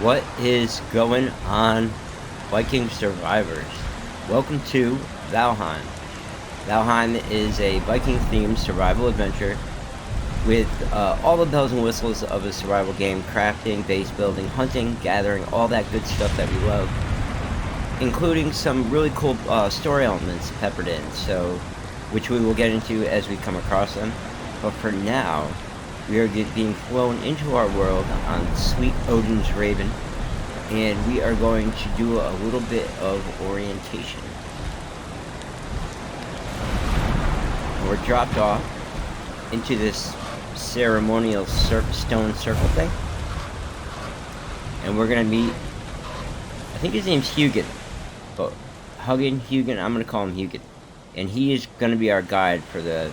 What is going on, Viking survivors? Welcome to Valheim. Valheim is a Viking-themed survival adventure with all the bells and whistles of a survival game: crafting, base building, hunting, gathering, all that good stuff that we love, including some really cool story elements peppered in, which we will get into as we come across them. But for now, we are being flown into our world on sweet Odin's Raven, and we are going to do a little bit of orientation. We're dropped off into this ceremonial stone circle thing, and we're gonna meet, I think his name's Hugin, but Hugin, I'm gonna call him Hugin, and he is gonna be our guide for the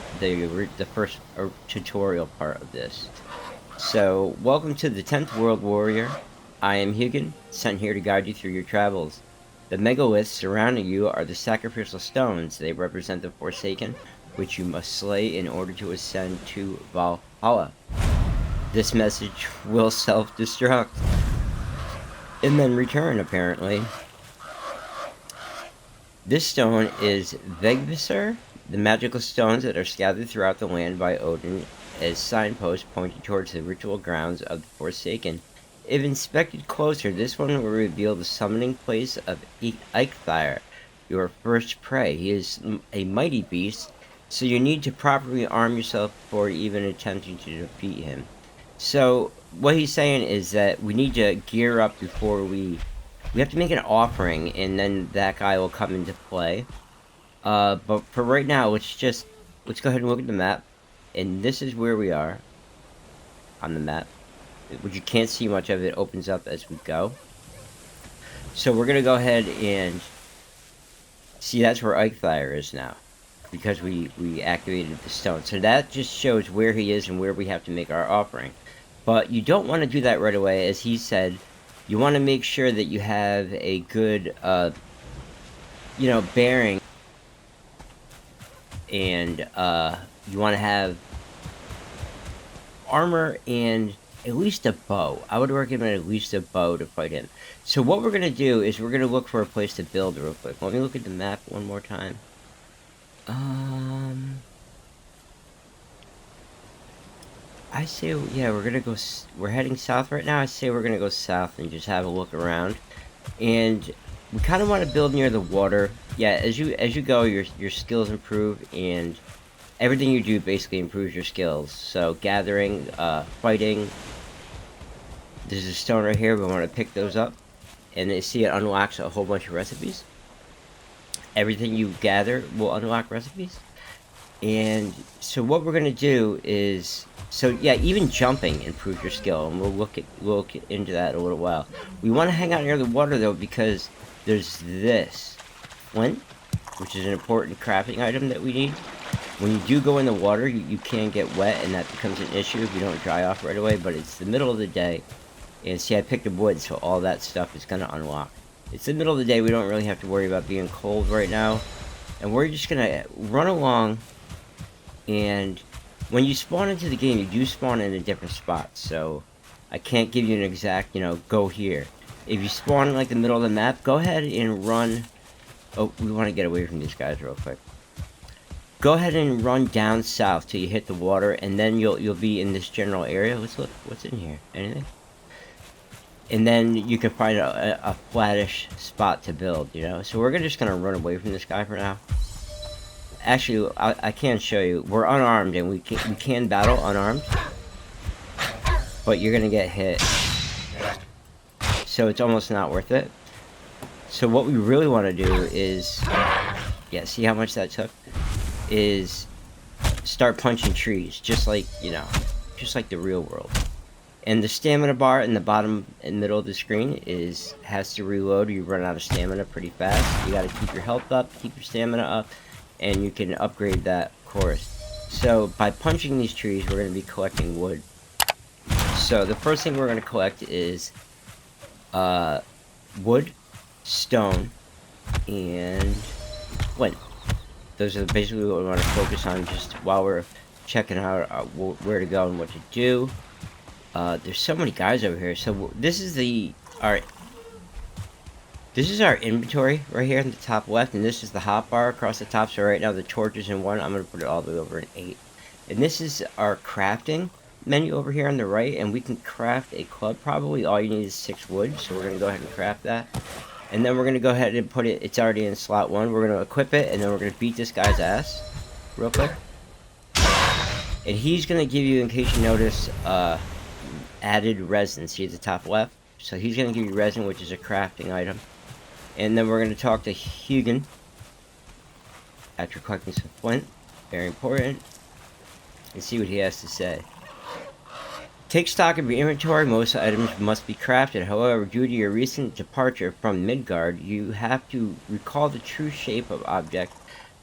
first tutorial part of this. So, welcome to the 10th World Warrior. I am Hugin, sent here to guide you through your travels. The megaliths surrounding you are the sacrificial stones. They represent the Forsaken, which you must slay in order to ascend to Valhalla. This message will self-destruct and then return, apparently. This stone is Vegvisir, the magical stones that are scattered throughout the land by Odin as signposts pointing towards the ritual grounds of the Forsaken. If inspected closer, this one will reveal the summoning place of Eikthyr, your first prey. He is a mighty beast, so you need to properly arm yourself before even attempting to defeat him. So, what he's saying is that we need to gear up before we have to make an offering, and then that guy will come into play. But for right now, let's go ahead and look at the map. And this is where we are on the map, which you can't see much of. It opens up as we go. So we're gonna go ahead and see, that's where Eikthyr is now, because we activated the stone. So that just shows where he is and where we have to make our offering. But you don't want to do that right away, as he said. You want to make sure that you have a good, bearing, and you want to have armor and at least a bow. I would recommend at least a bow to fight him. So what we're going to do is we're going to look for a place to build real quick. Let me look at the map one more time. I say, yeah, we're heading south right now. I say we're gonna go south and just have a look around. And we kind of want to build near the water. Yeah, as you go, your skills improve, and everything you do basically improves your skills. So gathering, fighting. There's a stone right here. We want to pick those up, and you see it unlocks a whole bunch of recipes. Everything you gather will unlock recipes. And so what we're gonna do is, so yeah, even jumping improves your skill, and we'll look into that in a little while. We want to hang out near the water though, because there's this flint, which is an important crafting item that we need. When you do go in the water, you can get wet, and that becomes an issue if you don't dry off right away. But it's the middle of the day, and see, I picked up wood, so all that stuff is gonna unlock. It's the middle of the day. We don't really have to worry about being cold right now, and we're just gonna run along. And when you spawn into the game, you do spawn in a different spot, so I can't give you an exact, go here. If you spawn in like the middle of the map, go ahead and run. Oh, we want to get away from these guys real quick. Go ahead and run down south till you hit the water, and then you'll be in this general area. Let's look. What's in here? Anything? And then you can find a flattish spot to build. So we're just gonna run away from this guy for now. Actually, I can show you. We're unarmed, and we can battle unarmed, but you're gonna get hit, so it's almost not worth it. So what we really want to do is, yeah, see how much that took? Is start punching trees, just like the real world. And the stamina bar in the bottom and middle of the screen has to reload. You run out of stamina pretty fast. You got to keep your health up, keep your stamina up, and you can upgrade that, of course. So by punching these trees, we're going to be collecting wood. So the first thing we're going to collect is wood, stone, and flint. Those are basically what we want to focus on just while we're checking out where to go and what to do. There's so many guys over here. So this is the Alright. This is our inventory right here in the top left, and this is the hotbar across the top. So right now the torch is in 1. I'm going to put it all the way over in 8. And this is our crafting menu over here on the right, and we can craft a club. Probably all you need is 6 wood, so we're going to go ahead and craft that. And then we're going to go ahead and put it, it's already in slot 1. We're going to equip it, and then we're going to beat this guy's ass real quick. And he's going to give you, in case you notice, added resin. See at the top left? So he's going to give you resin, which is a crafting item. And then we're going to talk to Hugin after collecting some flint. Very important. And see what he has to say. Take stock of your inventory. Most items must be crafted. However, due to your recent departure from Midgard, you have to recall the true shape of objects.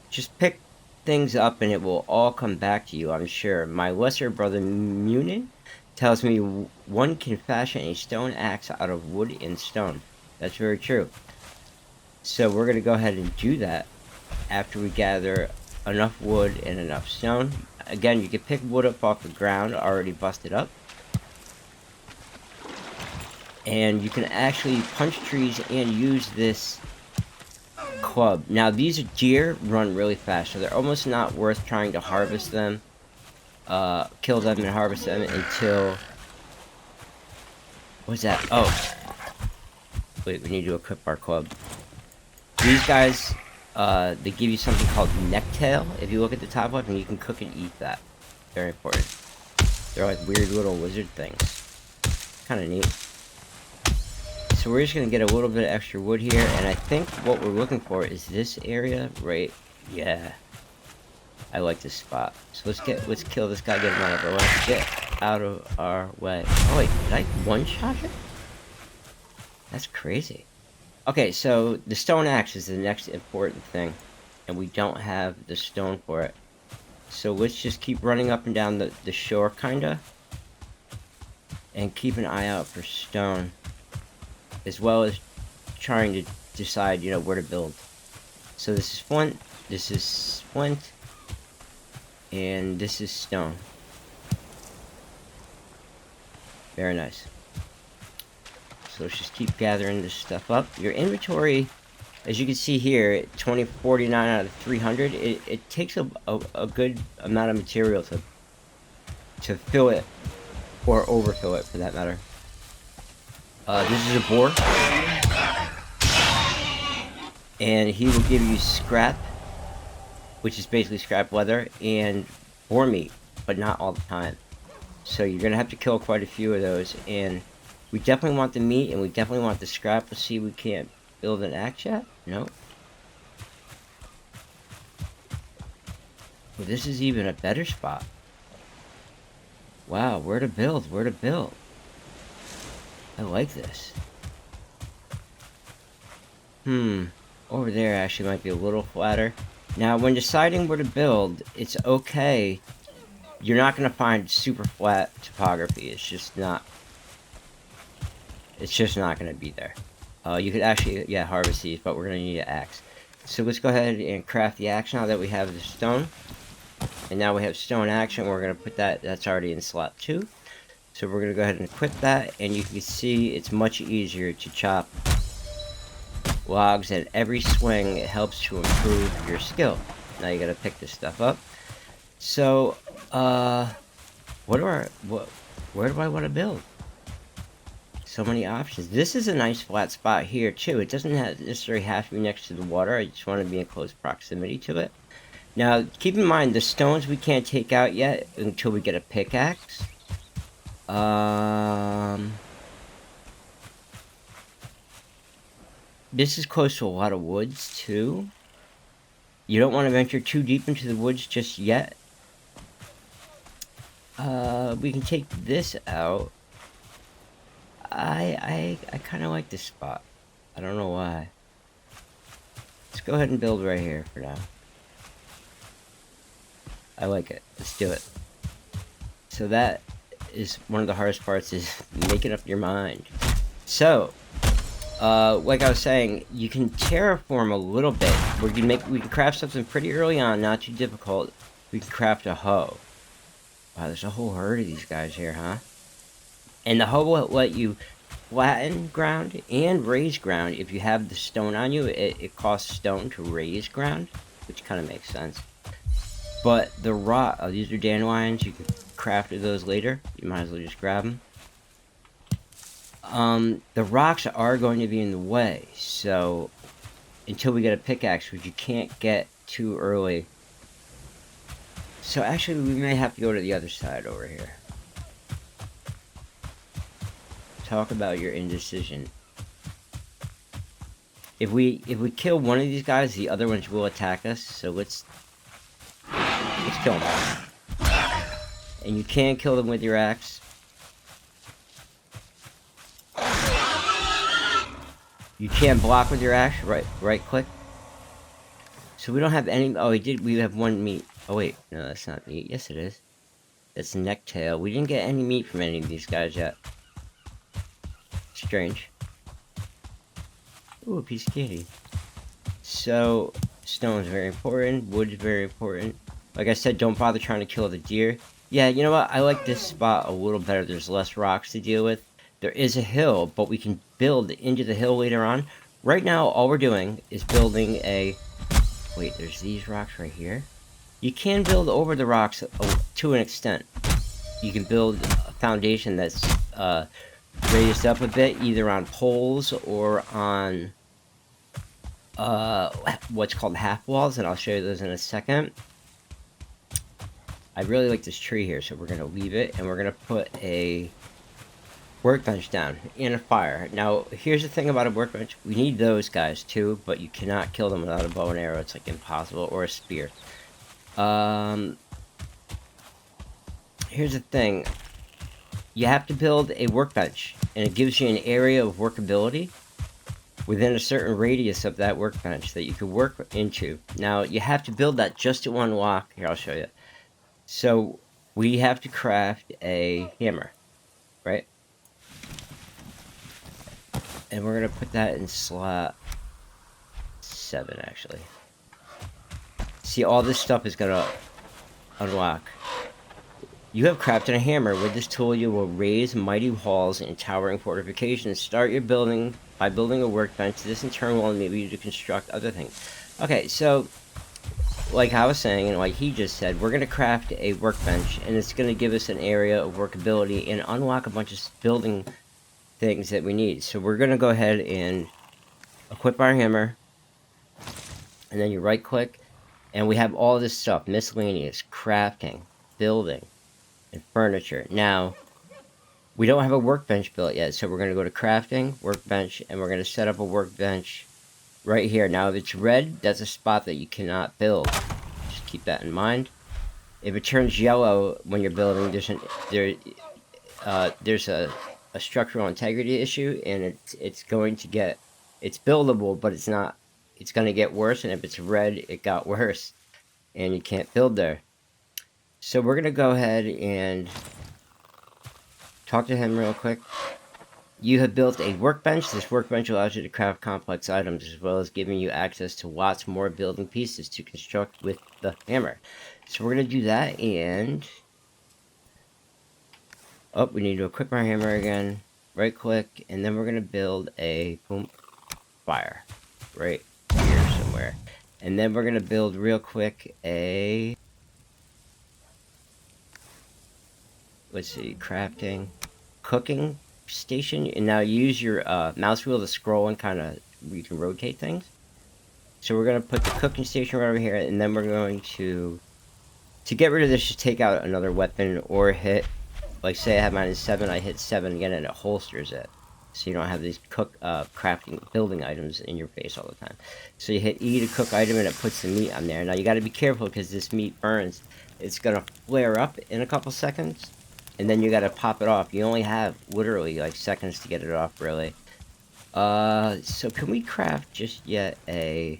Just pick things up and it will all come back to you, I'm sure. My lesser brother Munin tells me one can fashion a stone axe out of wood and stone. That's very true. So we're going to go ahead and do that after we gather enough wood and enough stone. Again, you can pick wood up off the ground already busted up. And you can actually punch trees and use this club. Now these deer run really fast, so they're almost not worth trying to harvest them. Kill them and harvest them until... What's that? Oh. Wait, we need to equip our club. These guys, they give you something called necktail. If you look at the top left, and you can cook and eat that. Very important. They're like weird little lizard things. Kind of neat. So we're just going to get a little bit of extra wood here, and I think what we're looking for is this area right... Yeah. I like this spot. So let's kill this guy, get him out of our way. Get out of our way. Oh wait, did I one-shot it? That's crazy. Okay, so the stone axe is the next important thing, and we don't have the stone for it. So let's just keep running up and down the shore, kinda, and keep an eye out for stone, as well as trying to decide, you know, where to build. So this is flint, this is flint, and this is stone. Very nice. So let's just keep gathering this stuff up. Your inventory, as you can see here, 49 out of 300. It takes a good amount of material to fill it, or overfill it for that matter. This is a boar, and he will give you scrap, which is basically scrap leather, and boar meat, but not all the time. So you're gonna have to kill quite a few of those, and we definitely want the meat, and we definitely want the scrap. Let's see, we can't build an axe yet? No. Well, this is even a better spot. Wow, where to build, where to build. I like this. Over there actually might be a little flatter. Now, when deciding where to build, it's okay. You're not going to find super flat topography. It's just not going to be there. You could actually, yeah, harvest these, but we're going to need an axe. So let's go ahead and craft the axe now that we have the stone. And now we have stone axe, and we're going to put that's already in slot 2. So we're going to go ahead and equip that, and you can see it's much easier to chop logs, and every swing it helps to improve your skill. Now you got to pick this stuff up. So, where do I want to build? So many options. This is a nice flat spot here too. It doesn't necessarily have to be next to the water. I just want to be in close proximity to it. Now, keep in mind, the stones we can't take out yet until we get a pickaxe. This is close to a lot of woods too. You don't want to venture too deep into the woods just yet. We can take this out. I kind of like this spot. I don't know why. Let's go ahead and build right here for now. I like it. Let's do it. So that is one of the hardest parts, is making up your mind. So, like I was saying, you can terraform a little bit. We can craft something pretty early on, not too difficult. We can craft a hoe. Wow, there's a whole herd of these guys here, huh? And the hoe will let you flatten ground and raise ground. If you have the stone on you, it costs stone to raise ground, which kind of makes sense. But the rock, these are dandelions. You can craft those later. You might as well just grab them. The rocks are going to be in the way, so until we get a pickaxe, which you can't get too early. So actually, we may have to go to the other side over here. Talk about your indecision. If we kill one of these guys, the other ones will attack us. So let's kill them. And you can kill them with your axe. You can block with your axe. Right click. So we don't have any. Oh, we have one meat. Oh wait, no, that's not meat. Yes, it is. That's neck tail. We didn't get any meat from any of these guys yet. Strange. Ooh, a piece of candy. So, stone is very important. Wood is very important. Like I said, don't bother trying to kill the deer. Yeah, you know what? I like this spot a little better. There's less rocks to deal with. There is a hill, but we can build into the hill later on. Right now, all we're doing is building a... Wait, there's these rocks right here. You can build over the rocks to an extent. You can build a foundation that's raised up a bit, either on poles or on what's called half walls, and I'll show you those in a second. I really like this tree here, so we're going to leave it, and we're going to put a workbench down and a fire. Now, here's the thing about a workbench. We need those guys too, but you cannot kill them without a bow and arrow. It's like impossible, or a spear. Here's the thing. You have to build a workbench, and it gives you an area of workability within a certain radius of that workbench that you can work into. Now, you have to build that just to unlock. Here, I'll show you. So, we have to craft a hammer, right? And we're going to put that in slot 7, actually. See, all this stuff is going to unlock. You have crafted a hammer. With this tool, you will raise mighty walls and towering fortifications. Start your building by building a workbench. This in turn will enable you to construct other things. Okay, so, like I was saying, and like he just said, we're going to craft a workbench, and it's going to give us an area of workability and unlock a bunch of building things that we need. So we're going to go ahead and equip our hammer, and then you right click, and we have all this stuff: miscellaneous, crafting, building, and furniture. Now, we don't have a workbench built yet, so we're going to go to crafting, workbench, and we're going to set up a workbench right here. Now, if it's red, that's a spot that you cannot build. Just keep that in mind. If it turns yellow when you're building, there's a structural integrity issue, and it's going to get... It's buildable, but it's not... It's going to get worse, and if it's red, it got worse, and you can't build there. So we're going to go ahead and talk to him real quick. You have built a workbench. This workbench allows you to craft complex items, as well as giving you access to lots more building pieces to construct with the hammer. So we're going to do that, and... Oh, we need to equip our hammer again. Right click, and then we're going to build a fire. Right here somewhere. And then we're going to build real quick a... Let's see, crafting, cooking station. And now use your mouse wheel to scroll and kind of, you can rotate things. So we're going to put the cooking station right over here, and then we're going to get rid of this, just take out another weapon or hit, like say I have mine as 7, I hit 7 again and it holsters it. So you don't have these crafting, building items in your face all the time. So you hit E to cook item, and it puts the meat on there. Now you got to be careful because this meat burns. It's going to flare up in a couple seconds, and then you got to pop it off. You only have literally like seconds to get it off, really. So can we craft just yet a...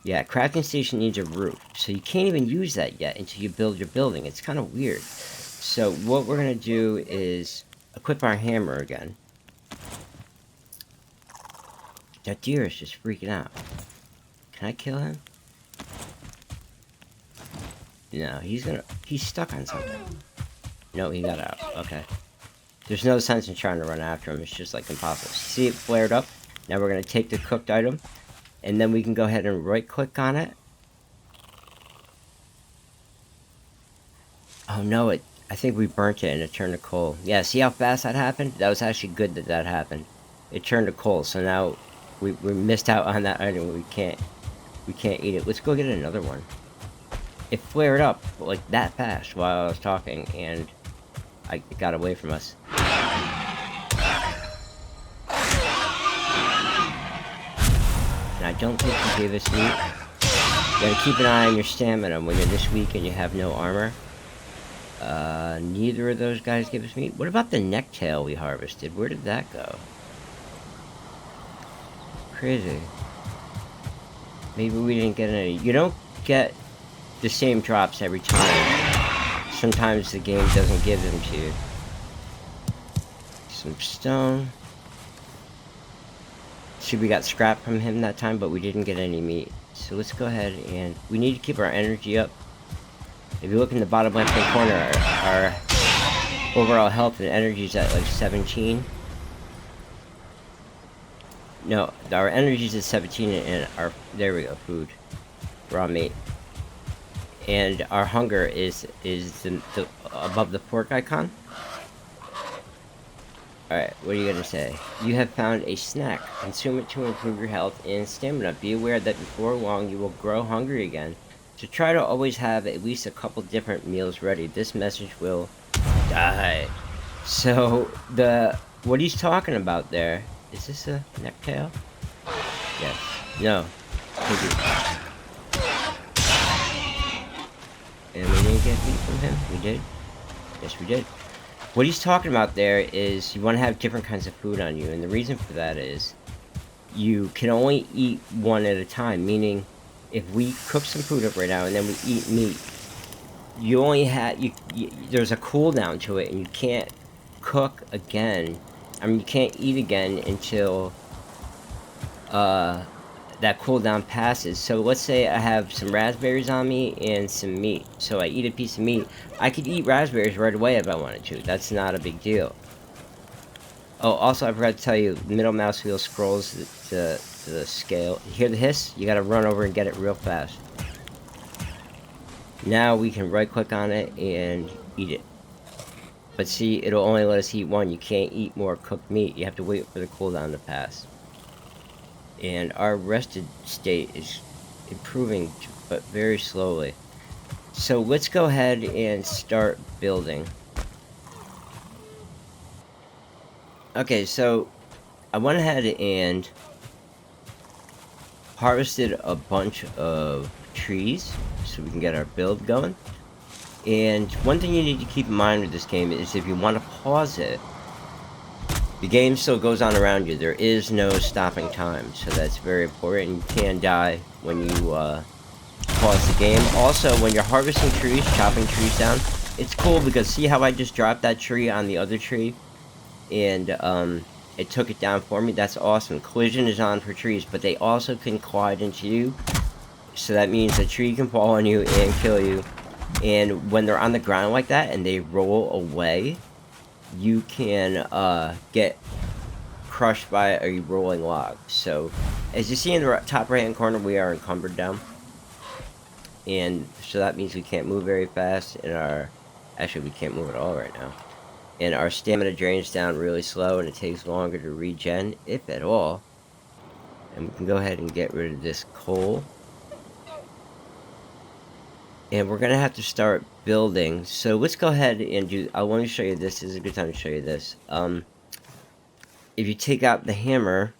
Yeah, crafting station needs a roof. So you can't even use that yet until you build your building. It's kind of weird. So what we're going to do is equip our hammer again. That deer is just freaking out. Can I kill him? No, he's stuck on something. No, he got out. Okay. There's no sense in trying to run after him. It's just like impossible. See it flared up? Now we're going to take the cooked item, and then we can go ahead and right click on it. Oh no, I think we burnt it and it turned to coal. Yeah, see how fast that happened? That was actually good that that happened. It turned to coal, so now we missed out on that item. We can't eat it. Let's go get another one. It flared up like that fast while I was talking, and it got away from us. And I don't think he gave us meat. You gotta keep an eye on your stamina when you're this weak and you have no armor. Neither of those guys gave us meat. What about the necktail we harvested? Where did that go? Crazy. Maybe we didn't get any. You don't get the same drops every time. Sometimes the game doesn't give them to you. Some stone. See, we got scrap from him that time, but we didn't get any meat. So let's go ahead and... we need to keep our energy up. If you look in the bottom left-hand corner, our overall health and energy is at like 17. No, our energy is at 17 and our... there we go, food. Raw meat. And our hunger is above the fork icon. Alright, what are you gonna say? You have found a snack. Consume it to improve your health and stamina. Be aware that before long you will grow hungry again. So try to always have at least a couple different meals ready. This message will die. So, what he's talking about there... is this a necktail? Yes. No. And we didn't get meat from him? We did? Yes, we did. What he's talking about there is you want to have different kinds of food on you, and the reason for that is you can only eat one at a time, meaning if we cook some food up right now and then we eat meat, you only have, there's a cooldown to it, and you can't cook again. I mean, you can't eat again until that cooldown passes. So let's say I have some raspberries on me and some meat. So I eat a piece of meat. I could eat raspberries right away if I wanted to. That's not a big deal. Oh, also I forgot to tell you, middle mouse wheel scrolls to the scale. You hear the hiss? You gotta run over and get it real fast. Now we can right click on it and eat it. But see, it'll only let us eat one. You can't eat more cooked meat. You have to wait for the cooldown to pass. And our rested state is improving, but very slowly. So let's go ahead and start building. Okay, so I went ahead and harvested a bunch of trees so we can get our build going. And one thing you need to keep in mind with this game is if you want to pause it, the game still goes on around you. There is no stopping time, so that's very important. You can die when you pause the game. Also, when you're harvesting trees, chopping trees down, it's cool because see how I just dropped that tree on the other tree? And it took it down for me? That's awesome. Collision is on for trees, but they also can collide into you. So that means a tree can fall on you and kill you. And when they're on the ground like that and they roll away, you can get crushed by a rolling log. So, as you see in the top right hand corner, we are encumbered down. And so that means we can't move very fast, and actually we can't move at all right now. And our stamina drains down really slow, and it takes longer to regen, if at all. And we can go ahead and get rid of this coal. And we're going to have to start building. So let's go ahead and do... I want to show you this. This is a good time to show you this. If you take out the hammer,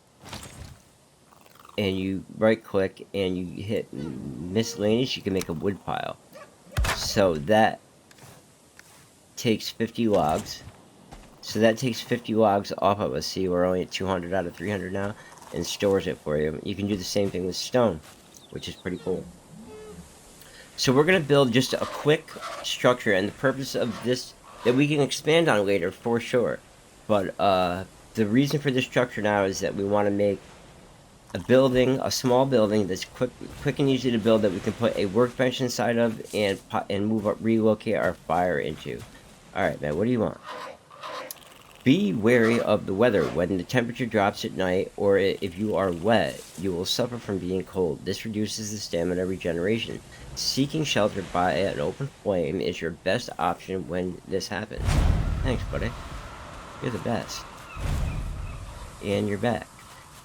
and you right click, and you hit miscellaneous, you can make a wood pile. So that takes 50 logs. So that takes 50 logs off of us. See, we're only at 200 out of 300 now. And stores it for you. You can do the same thing with stone, which is pretty cool. So we're going to build just a quick structure, and the purpose of this, that we can expand on later for sure. But the reason for this structure now is that we want to make a building, a small building that's quick and easy to build, that we can put a workbench inside of and relocate our fire into. Alright, man, what do you want? Be wary of the weather. When the temperature drops at night, or if you are wet, you will suffer from being cold. This reduces the stamina regeneration. Seeking shelter by an open flame is your best option when this happens. Thanks, buddy. You're the best. And you're back.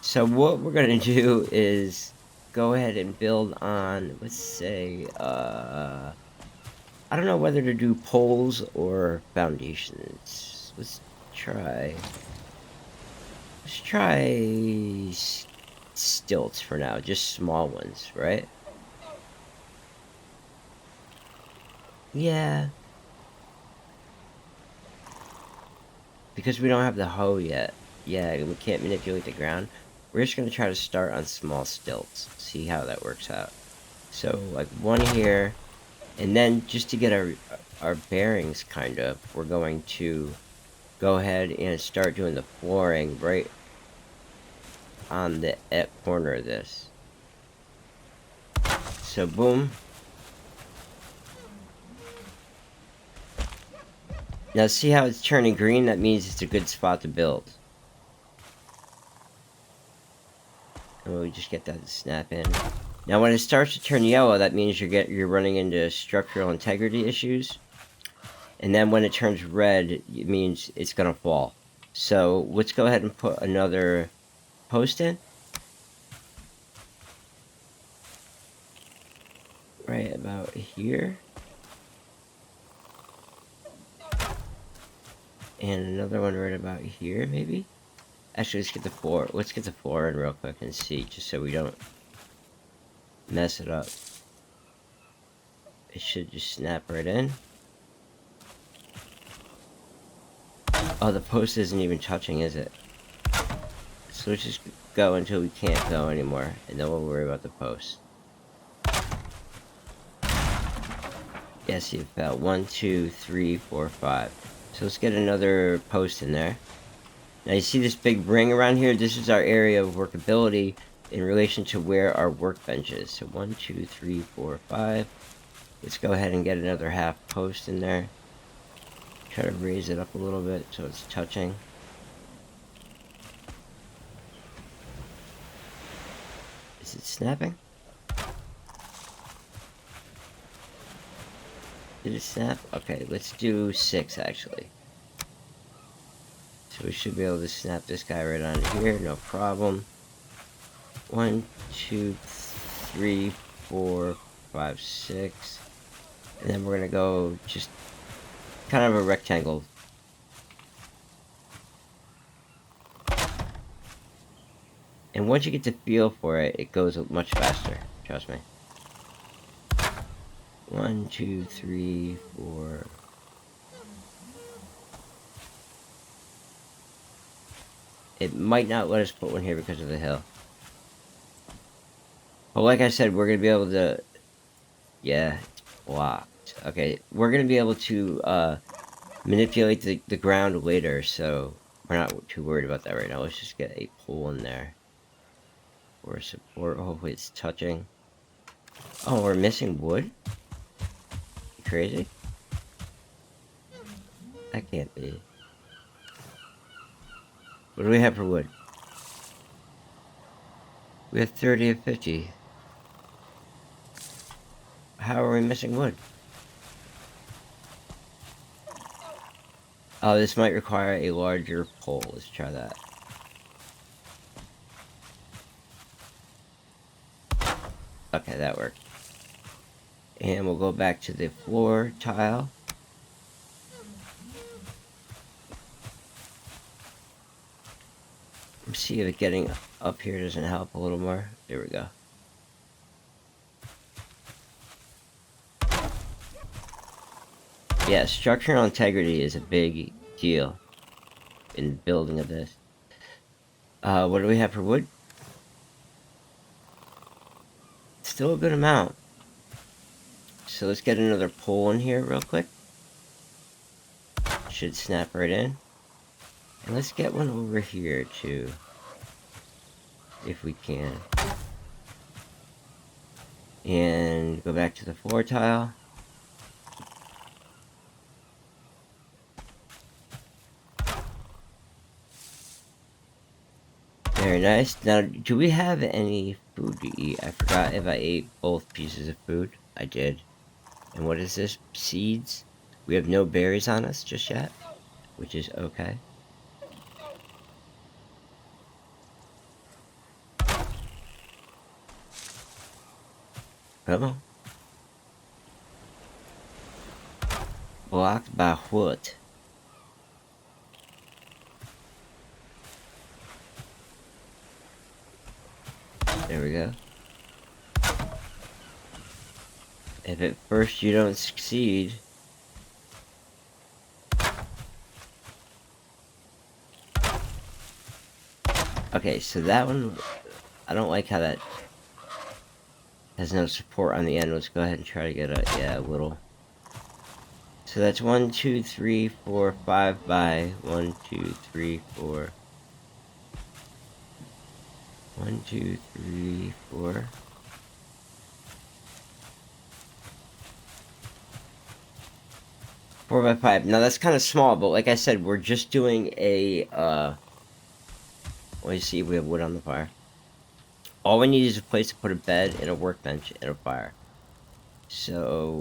So what we're going to do is go ahead and build on, let's say, I don't know whether to do poles or foundations. Let's try stilts for now, just small ones, right? Yeah. Because we don't have the hoe yet. Yeah, we can't manipulate the ground. We're just going to try to start on small stilts. See how that works out. So, like, one here. And then, just to get our bearings, kind of, we're going to go ahead and start doing the flooring right on the corner of this. So, boom. Now, see how it's turning green? That means it's a good spot to build. And we just get that to snap in. Now, when it starts to turn yellow, that means you're running into structural integrity issues. And then when it turns red, it means it's gonna fall. So let's go ahead and put another post in. Right about here. And another one right about here, maybe? Actually, let's get the floor. Let's get the floor in real quick and see, just so we don't mess it up. It should just snap right in. Oh, the post isn't even touching, is it? So let's just go until we can't go anymore, and then we'll worry about the post. Yes, it fell. 1, 2, 3, 4, 5. So let's get another post in there. Now you see this big ring around here? This is our area of workability in relation to where our workbench is. So 1, 2, 3, 4, 5. Let's go ahead and get another half post in there. Try to raise it up a little bit so it's touching. Is it snapping? Did it snap? Okay, let's do 6 actually. So we should be able to snap this guy right on here, no problem. 1, 2, 3, 4, 5, 6. And then we're gonna go just kind of a rectangle. And once you get the feel for it, it goes much faster. Trust me. 1, 2, 3, 4. It might not let us put one here because of the hill. But like I said, we're going to be able to... Yeah, it's blocked. Okay, we're going to be able to manipulate the ground later, so we're not too worried about that right now. Let's just get a pole in there. For support. Hopefully it's touching. Oh, we're missing wood? You crazy? That can't be. What do we have for wood? We have 30 of 50. How are we missing wood? Oh, this might require a larger pole. Let's try that. Okay, that worked. And we'll go back to the floor tile. Let's see if getting up here doesn't help a little more. There we go. Yeah, structural integrity is a big deal in building of this. What do we have for wood? Still a good amount. So let's get another pole in here real quick. Should snap right in. And let's get one over here too, if we can. And go back to the floor tile. Very nice. Now, do we have any food to eat? I forgot if I ate both pieces of food. I did. And what is this? Seeds? We have no berries on us just yet, which is okay. Come on. Blocked by what? There we go. If at first you don't succeed... Okay, so that one... I don't like how that... has no support on the end. Let's go ahead and try to get a... yeah, a little... So that's 1, 2, 3, 4, 5 by 1, 2, 3, 4. 1, 2, 3, 4. Four by 5. Now that's kind of small, but like I said, we're just doing a let me see if we have wood on the fire. All we need is a place to put a bed and a workbench and a fire. So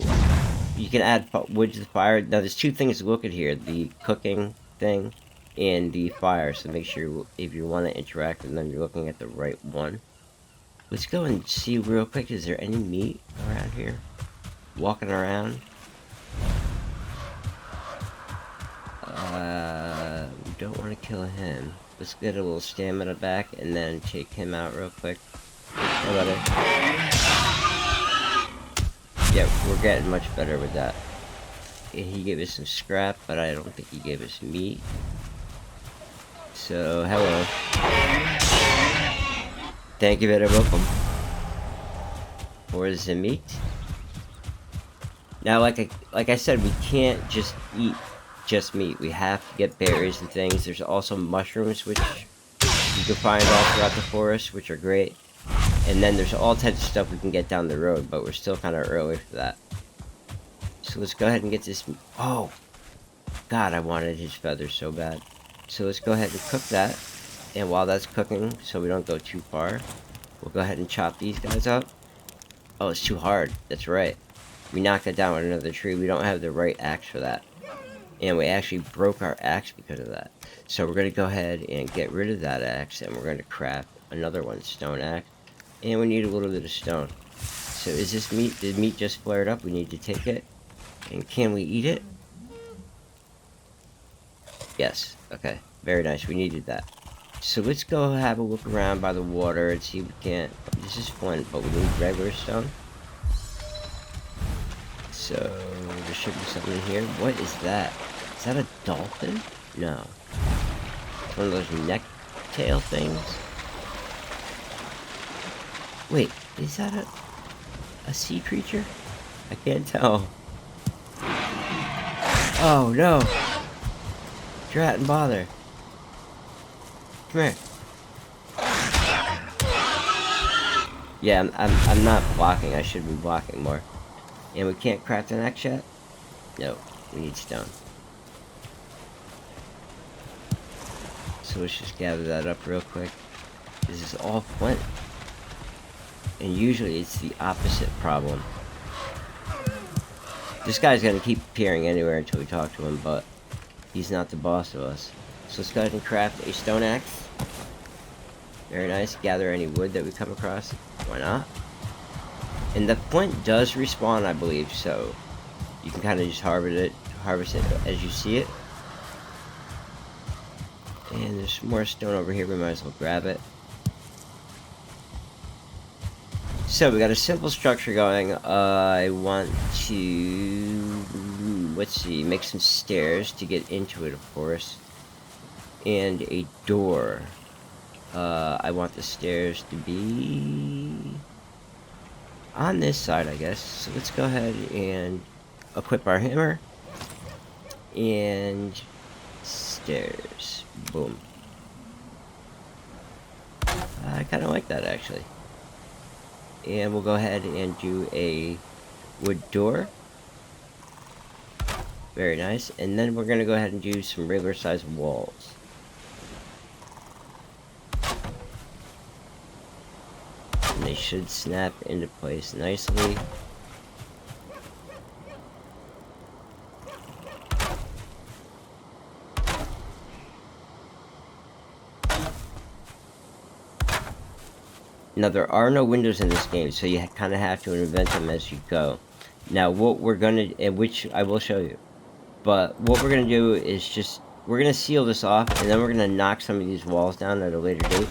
you can add wood to the fire. Now there's two things to look at here: the cooking thing and the fire. So make sure if you want to interact with them, you're looking at the right one. Let's go and see real quick. Is there any meat around here? Walking around. We don't want to kill him. Let's get a little stamina back and then take him out real quick. How about it? Yeah, we're getting much better with that. He gave us some scrap, but I don't think he gave us meat. So, hello. Thank you very welcome. Where's the meat? Now, like I said, we can't just eat just meat. We have to get berries and things. There's also mushrooms, which you can find all throughout the forest, which are great. And then there's all types of stuff we can get down the road, but we're still kind of early for that. So let's go ahead and get this. Oh, God, I wanted his feathers so bad. So let's go ahead and cook that. And while that's cooking, so we don't go too far, we'll go ahead and chop these guys up. Oh, it's too hard. That's right. We knocked it down with another tree. We don't have the right axe for that. And we actually broke our axe because of that. So we're going to go ahead and get rid of that axe. And we're going to craft another one, stone axe. And we need a little bit of stone. So is this meat? Did meat just flared up? We need to take it. And can we eat it? Yes. Okay. Very nice. We needed that. So let's go have a look around by the water and see if we can't... This is fun, but we need regular stone. So there should be something in here. What is that? Is that a dolphin? No. It's one of those neck tail things. Wait, is that a sea creature? I can't tell. Oh no! Drat and bother. Come here. Yeah, I'm not blocking. I should be blocking more. And we can't craft an axe yet? No, we need stone. So let's just gather that up real quick. This is all flint. And usually it's the opposite problem. This guy's gonna keep appearing anywhere until we talk to him, but he's not the boss of us. So let's go ahead and craft a stone axe. Very nice. Gather any wood that we come across. Why not? And the flint does respawn, I believe, so you can kind of just harvest it as you see it. And there's more stone over here, we might as well grab it. So we got a simple structure going. I want to, let's see, make some stairs to get into it, of course. And a door. I want the stairs to be on this side, I guess. So let's go ahead and equip our hammer. And stairs. Boom. I kind of like that, actually. And we'll go ahead and do a wood door. Very nice. And then we're going to go ahead and do some regular sized walls. should snap into place nicely. Now there are no windows in this game, so you kind of have to invent them as you go. Now what we're gonna, and which I will show you, but what we're gonna do is just, we're gonna seal this off, and then we're gonna knock some of these walls down at a later date,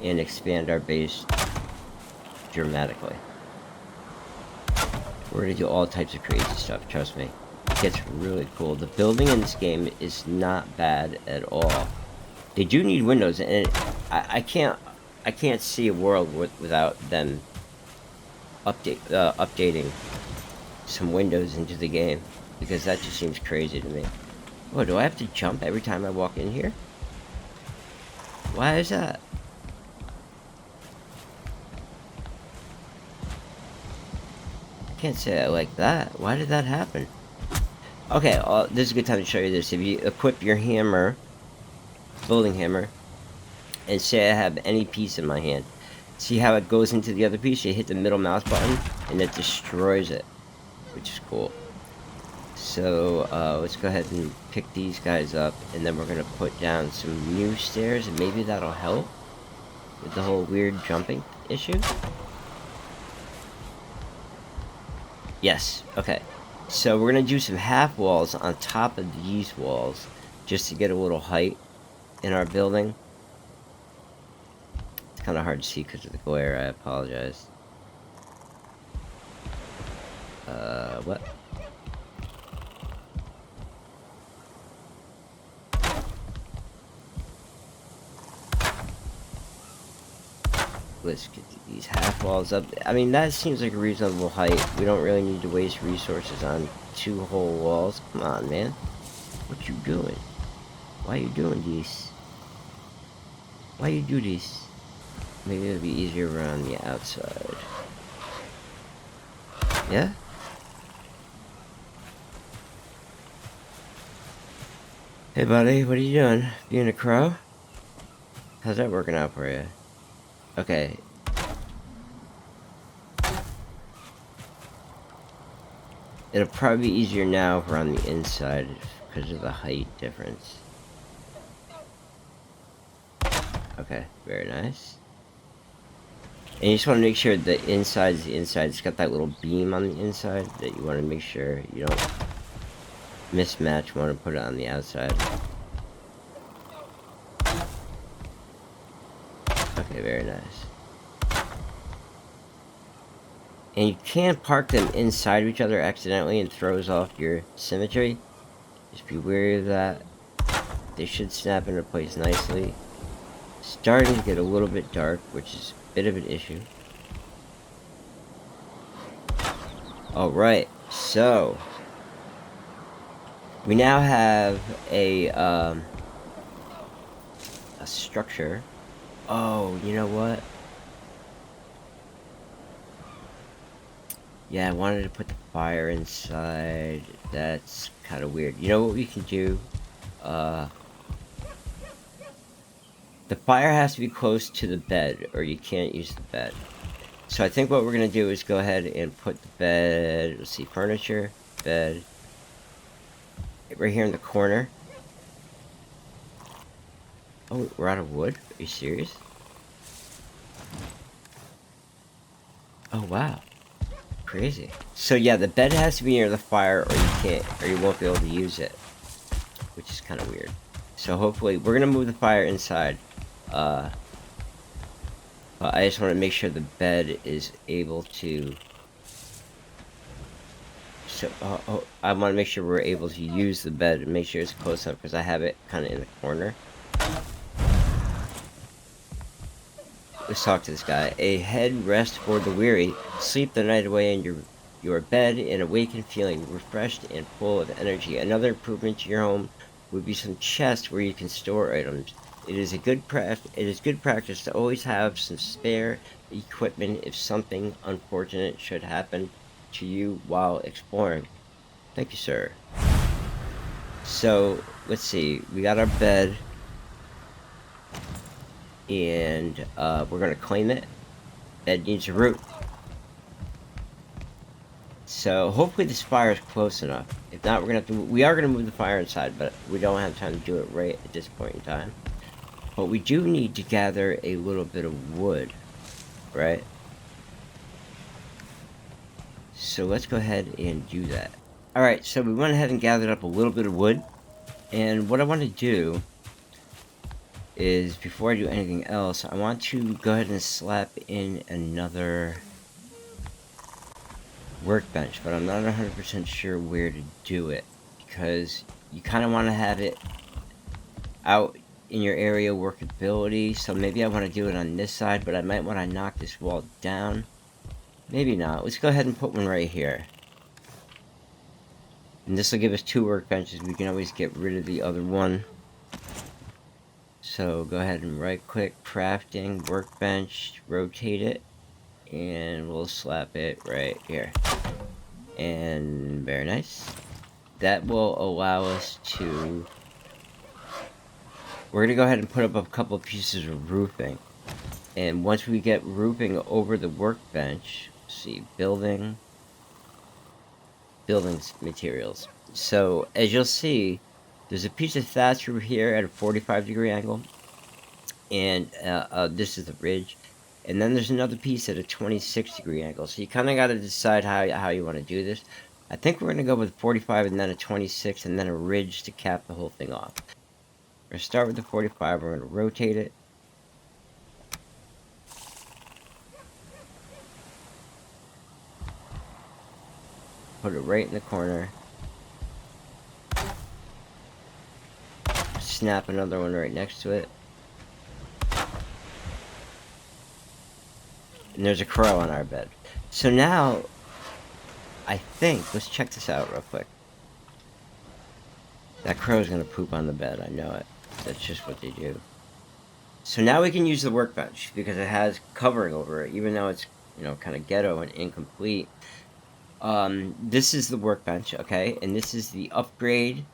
and expand our base dramatically. We're gonna do all types of crazy stuff, trust me. It gets really cool. The building in this game is not bad at all. They do need windows, and I can't see a world without them updating some windows into the game, because that just seems crazy to me. Oh, do I have to jump every time I walk in here? Why is that? I can't say I like that. Why did that happen? Okay, this is a good time to show you this. If you equip your hammer, building hammer, and say I have any piece in my hand, see how it goes into the other piece? You hit the middle mouse button and it destroys it, which is cool. So let's go ahead and pick these guys up, and then we're gonna put down some new stairs, and maybe that'll help with the whole weird jumping issue. Yes, okay. So we're gonna do some half walls on top of these walls just to get a little height in our building. It's kind of hard to see because of the glare, I apologize. What? Let's get these half walls up. I mean, that seems like a reasonable height. We don't really need to waste resources on 2 whole walls. Come on, man. What you doing? Why you doing this? Why you do this? Maybe it'll be easier around the outside. Yeah? Hey buddy, what are you doing? Being a crow? How's that working out for you? Okay. It'll probably be easier now if we're on the inside because of the height difference. Okay, very nice. And you just want to make sure the inside is the inside. It's got that little beam on the inside that you want to make sure you don't mismatch. You want to put it on the outside. Okay, very nice. And you can't park them inside of each other accidentally and throws off your symmetry. Just be wary of that. They should snap into place nicely. Starting to get a little bit dark, which is a bit of an issue. Alright, so we now have a structure. Oh, you know what? Yeah, I wanted to put the fire inside. That's kind of weird. You know what we can do? The fire has to be close to the bed, or you can't use the bed. So I think what we're going to do is go ahead and put the bed, let's see, furniture, bed, right here in the corner. Oh, we're out of wood? Are you serious? Oh, wow. Crazy. So yeah, the bed has to be near the fire, or you can't, or you won't be able to use it. Which is kind of weird. So hopefully, we're going to move the fire inside. But I just want to make sure the bed is able to... So, I want to make sure we're able to use the bed and make sure it's close up, because I have it kind of in the corner. Let's talk to this guy. A head rest for the weary. Sleep the night away in your bed and awaken feeling refreshed and full of energy. Another improvement to your home would be some chests where you can store items. It is good practice to always have some spare equipment if something unfortunate should happen to you while exploring. Thank you, sir. So, let's see. We got our bed. And we're going to claim it. bed needs a roof. So hopefully this fire is close enough. If not, we are gonna move the fire inside, but we don't have time to do it right at this point in time. But we do need to gather a little bit of wood, right? So let's go ahead and do that. Alright, so we went ahead and gathered up a little bit of wood. And what I want to do is, before I do anything else, I want to go ahead and slap in another workbench, but I'm not 100% sure where to do it, because you kind of want to have it out in your area workability. So maybe I want to do it on this side, but I might want to knock this wall down. Maybe not. Let's go ahead and put one right here. And this will give us 2 workbenches. We can always get rid of the other one. So go ahead and right click, crafting, workbench, rotate it, and we'll slap it right here. And very nice. That will allow us to... We're going to go ahead and put up a couple of pieces of roofing. And once we get roofing over the workbench, let's see, building materials. So as you'll see, there's a piece of thatch over here at a 45-degree angle, and this is the ridge, and then there's another piece at a 26-degree angle. So you kind of got to decide how you want to do this. I think we're going to go with 45 and then a 26 and then a ridge to cap the whole thing off. We're going to start with the 45. We're going to rotate it. Put it right in the corner. Snap another one right next to it. And there's a crow on our bed. So now, I think, let's check this out real quick. That crow's gonna poop on the bed, I know it. That's just what they do. So now we can use the workbench, because it has covering over it, even though it's, you know, kind of ghetto and incomplete. This is the workbench, okay? And this is the upgrade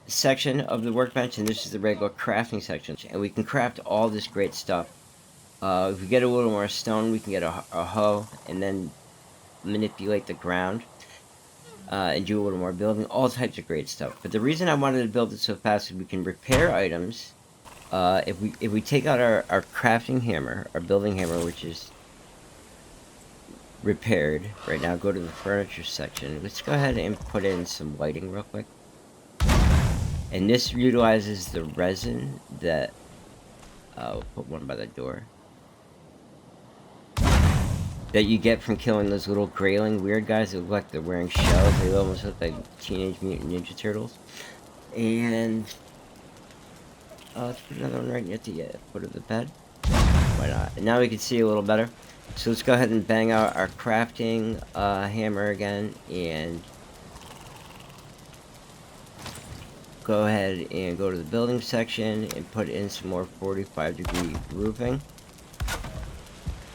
section of the workbench, and this is the regular crafting section. And we can craft all this great stuff. If we get a little more stone, we can get a hoe, and then manipulate the ground. And do a little more building, all types of great stuff. But the reason I wanted to build it so fast is we can repair items. If we take out our crafting hammer, our building hammer, which is repaired right now, go to the furniture section. Let's go ahead and put in some lighting real quick. And this utilizes the resin that we'll put one by the door, that you get from killing those little grayling weird guys that look like they're wearing shells. They almost look like Teenage Mutant Ninja Turtles. And let's put another one right at the foot of the bed. Why not? And now we can see a little better. So let's go ahead and bang out our crafting hammer again, and go ahead and go to the building section and put in some more 45-degree roofing.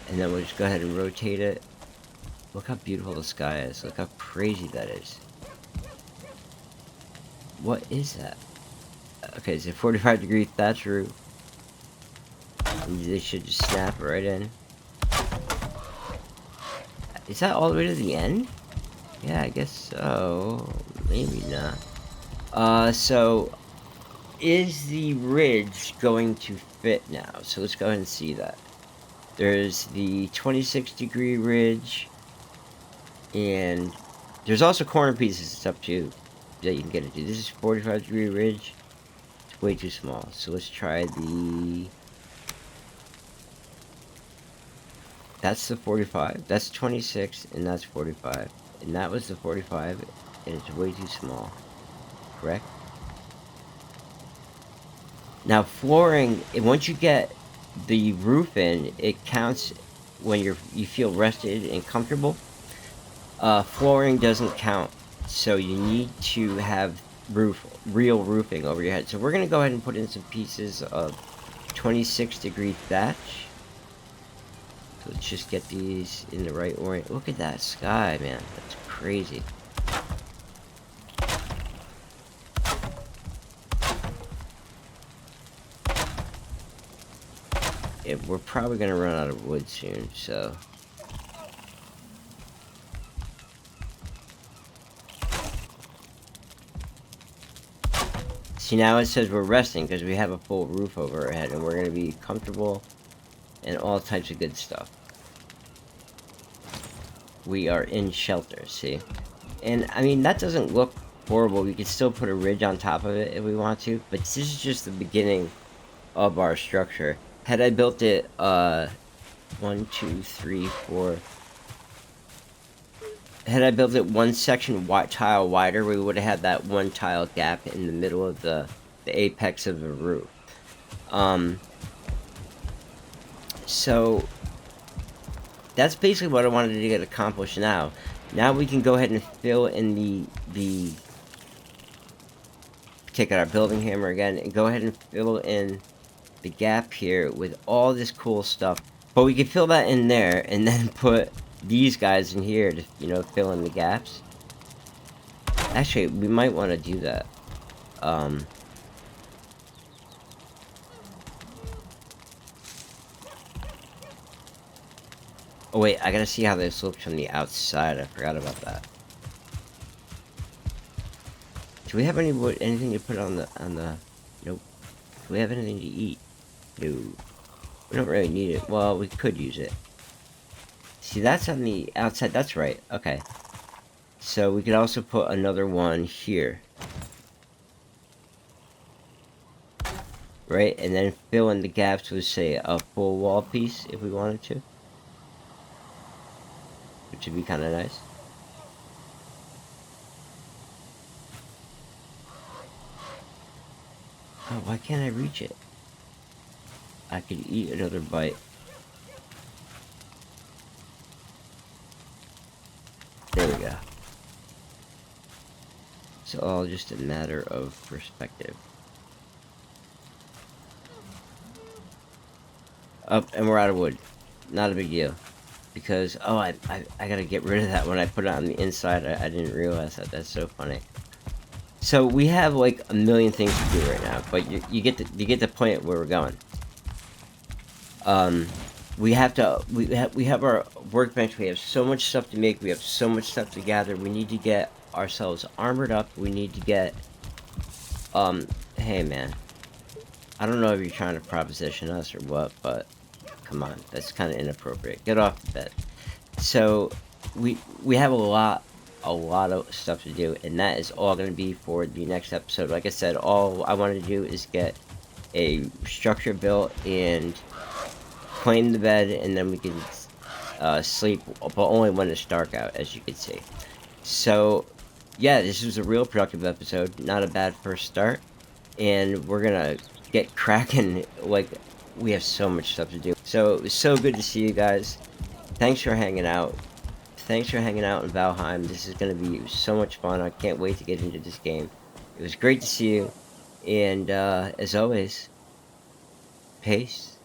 And then we'll just go ahead and rotate it. Look how beautiful the sky is. Look how crazy that is. What is that? Okay, it's a 45-degree thatch roof. And they should just snap right in. Is that all the way to the end? Yeah, I guess so. Maybe not. So is the ridge going to fit now? So let's go ahead and see that. There's the 26-degree ridge, and there's also corner pieces and stuff too that you can get into. This is 45-degree ridge. It's way too small. So let's try the... That's the 45. That's 26, and that's 45. And that was the 45, and it's way too small. Correct? Now flooring, once you get the roof in, it counts when you feel rested and comfortable. Flooring doesn't count, so you need to have real roofing over your head. So we're gonna go ahead and put in some pieces of 26-degree thatch. So let's just get these in the right orient. Look at that sky, man. That's crazy. we're probably gonna run out of wood soon, so. See, now it says we're resting because we have a full roof over our head and we're gonna be comfortable and all types of good stuff. We are in shelter, see? And, I mean, that doesn't look horrible. We could still put a ridge on top of it if we want to, but this is just the beginning of our structure. Had I built it, 1, 2, 3, 4... Had I built it one section tile wider, we would have had that one tile gap in the middle of the apex of the roof. So that's basically what I wanted to get accomplished now. Now we can go ahead and fill in the take out our building hammer again and go ahead and fill in the gap here with all this cool stuff. But we can fill that in there and then put these guys in here to, you know, fill in the gaps. Actually, we might want to do that. Oh wait, I gotta see how this looks from the outside. I forgot about that. Do we have any wood, anything to put on the, nope. Do we have anything to eat? No. We don't really need it. Well, we could use it. See, that's on the outside. That's right. Okay. So we could also put another one here. Right? And then fill in the gaps with, say, a full wall piece if we wanted to. Which would be kind of nice. Oh, why can't I reach it? I could eat another bite. There we go. It's all just a matter of perspective. Up, and we're out of wood. Not a big deal. Because, oh, I gotta get rid of that when I put it on the inside. I didn't realize that. That's so funny. So we have like a million things to do right now, but you get the point where we're going. We have our workbench. We have so much stuff to make. We have so much stuff to gather. We need to get ourselves armored up. We need to get. Hey man, I don't know if you're trying to proposition us or what, but come on, that's kind of inappropriate. Get off the bed. So we have a lot of stuff to do, and that is all going to be for the next episode. Like I said, all I wanted to do is get a structure built and claim the bed, and then we can sleep, but only when it's dark out, as you can see. So yeah, this was a real productive episode. Not a bad first start, and we're gonna get cracking. Like, we have so much stuff to do. So it was so good to see you guys. Thanks for hanging out. Thanks for hanging out in Valheim. This is going to be so much fun. I can't wait to get into this game. It was great to see you. And as always, peace.